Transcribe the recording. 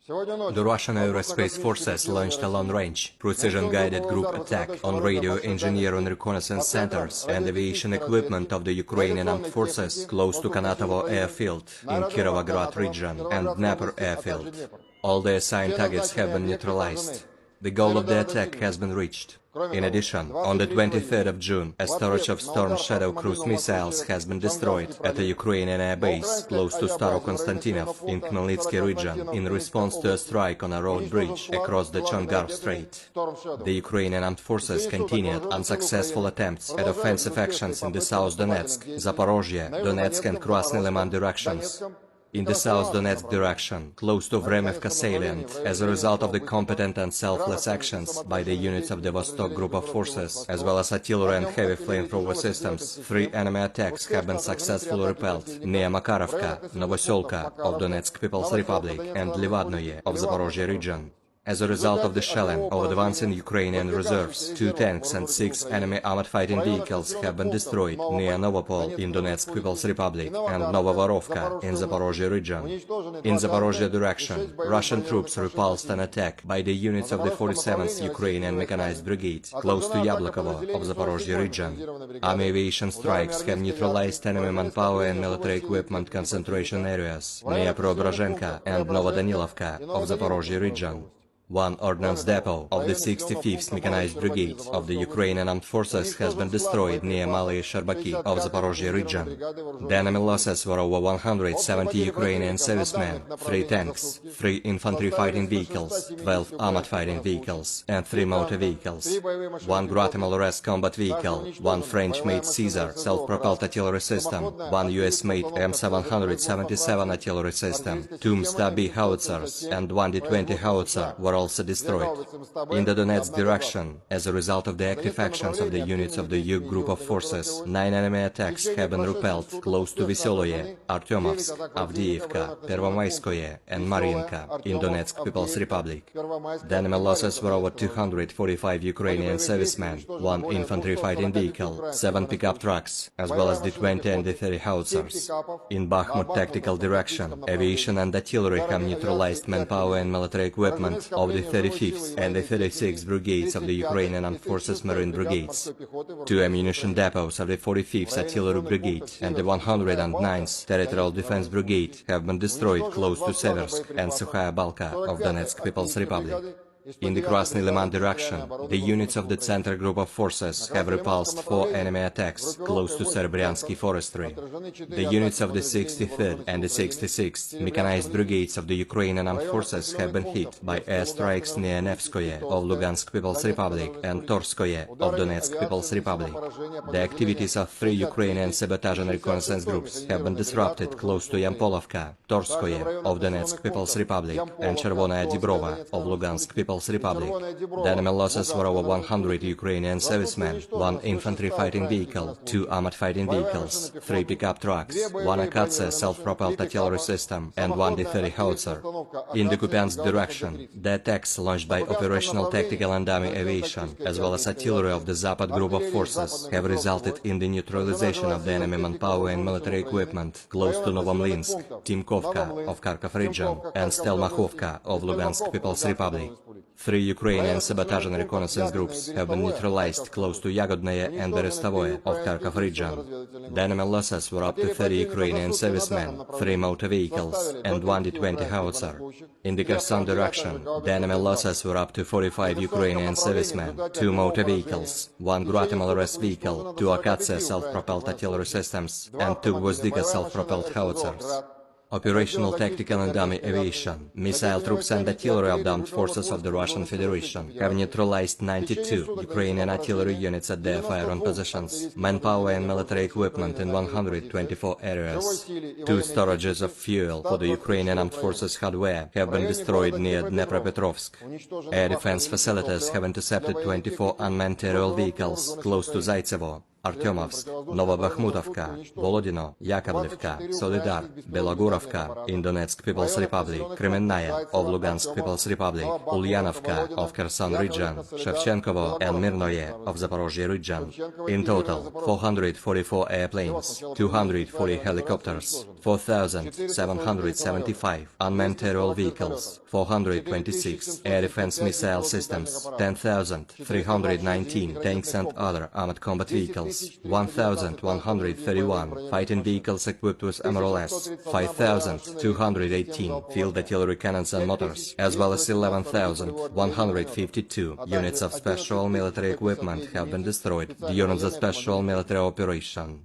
The Russian aerospace forces launched a long-range, precision-guided group attack on radio engineer and reconnaissance centers and aviation equipment of the Ukrainian armed forces close to Kanatovo airfield in Kirovograd region and Dnepr airfield. All the assigned targets have been neutralized. The goal of the attack has been reached. In addition, on the 23rd of June, a storage of Storm Shadow cruise missiles has been destroyed at a Ukrainian air base close to Staro-Konstantinov in Khmelnytsky region in response to a strike on a road bridge across the Chongar Strait. The Ukrainian armed forces continued unsuccessful attempts at offensive actions in the South Donetsk, Zaporozhye, Donetsk and Krasny Liman directions. In the South Donetsk direction, close to Vremevka salient, as a result of the competent and selfless actions by the units of the Vostok group of forces, as well as artillery and heavy flamethrower systems, 3 enemy attacks have been successfully repelled near Makarovka, Novoselka of Donetsk People's Republic and Livadnoye of Zaporozhye region. As a result of the shelling of advancing Ukrainian reserves, 2 tanks and 6 enemy armored fighting vehicles have been destroyed near Novopol in Donetsk People's Republic and Novovorovka in Zaporozhye region. In Zaporozhye direction, Russian troops repulsed an attack by the units of the 47th Ukrainian Mechanized Brigade close to Yablokovo of Zaporozhye region. Army aviation strikes have neutralized enemy manpower and military equipment concentration areas near Preobrazhenka and Novodanilovka of Zaporozhye region. 1 ordnance depot of the 65th Mechanized Brigade of the Ukrainian Armed Forces has been destroyed near Malye Sherbaki of Zaporozhye region. The enemy losses were over 170 Ukrainian servicemen, 3 tanks, 3 infantry fighting vehicles, 12 armored fighting vehicles, and 3 motor vehicles. 1 Guatemala-RS combat vehicle, 1 French-made Caesar self-propelled artillery system, 1 US-made M777 artillery system, 2 Msta-B howitzers, and 1 D-20 howitzer were also destroyed. In the Donetsk direction, as a result of the active actions of the units of the Yug group of forces, 9 enemy attacks have been repelled close to Veseloye, Artyomovsk, Avdiivka, Pervomayskoye and Mariinka in Donetsk People's Republic. The enemy losses were over 245 Ukrainian servicemen, 1 infantry fighting vehicle, 7 pickup trucks, as well as D-20 and D-30 howitzers. In Bakhmut tactical direction, aviation and artillery have neutralized manpower and military equipment of the 35th and the 36th Brigades of the Ukrainian Armed Forces Marine Brigades. 2 ammunition depots of the 45th Artillery Brigade and the 109th Territorial Defense Brigade have been destroyed close to Seversk and Sukhaya Balka of Donetsk People's Republic. In the Krasny Liman direction, the units of the Center Group of Forces have repulsed 4 enemy attacks close to Serebryansky Forestry. The units of the 63rd and the 66th Mechanized Brigades of the Ukrainian Armed Forces have been hit by airstrikes near Nevskoye of Lugansk People's Republic and Torskoye of Donetsk People's Republic. The activities of 3 Ukrainian sabotage and reconnaissance groups have been disrupted close to Yampolovka, Torskoye of Donetsk People's Republic and Chervonaya Dibrova of Lugansk People's Republic. The enemy losses were over 100 Ukrainian servicemen, 1 infantry fighting vehicle, 2 armored fighting vehicles, 3 pickup trucks, 1 Akatsa self-propelled artillery system, and 1 D-30 howitzer. In the Kupiansk direction, the attacks launched by operational tactical and army aviation, as well as artillery of the Zapad group of forces, have resulted in the neutralization of the enemy manpower and military equipment close to Novomlinsk, Timkovka of Kharkov region, and Stelmachovka of Lugansk People's Republic. 3 Ukrainian sabotage and reconnaissance groups have been neutralized close to Yagodnaya and Berestovoye of Kharkov region. The enemy losses were up to 30 Ukrainian servicemen, 3 motor vehicles, and 1 D-20 howitzer. In the Kherson direction, the enemy losses were up to 45 Ukrainian servicemen, 2 motor vehicles, 1 Guatemala-RS vehicle, 2 Akatsa self-propelled artillery systems, and 2 Gvozdika self-propelled howitzers. Operational tactical and army aviation, missile troops and artillery of the armed forces of the Russian Federation have neutralized 92 Ukrainian artillery units at their fire-on positions, manpower and military equipment in 124 areas. 2 storages of fuel for the Ukrainian armed forces hardware have been destroyed near Dnepropetrovsk. Air defense facilities have intercepted 24 unmanned aerial vehicles close to Zaitsevo. Artyomovsk, Novobakhmutovka, Volodino, Yakovlivka, Solidar, Belogurovka, in Donetsk People's Republic, Kremenная of Lugansk People's Republic, Ulyanovka of Kherson region, Shevchenkovo and Mirnoye of Zaporozhye region. In total, 444 airplanes, 240 helicopters, 4,775 unmanned aerial vehicles, 426 air defense missile systems, 10,319 tanks and other armored combat vehicles, 1,131 fighting vehicles equipped with MRLS, 5,218 field artillery cannons and motors, as well as 11,152 units of special military equipment have been destroyed during the special military operation.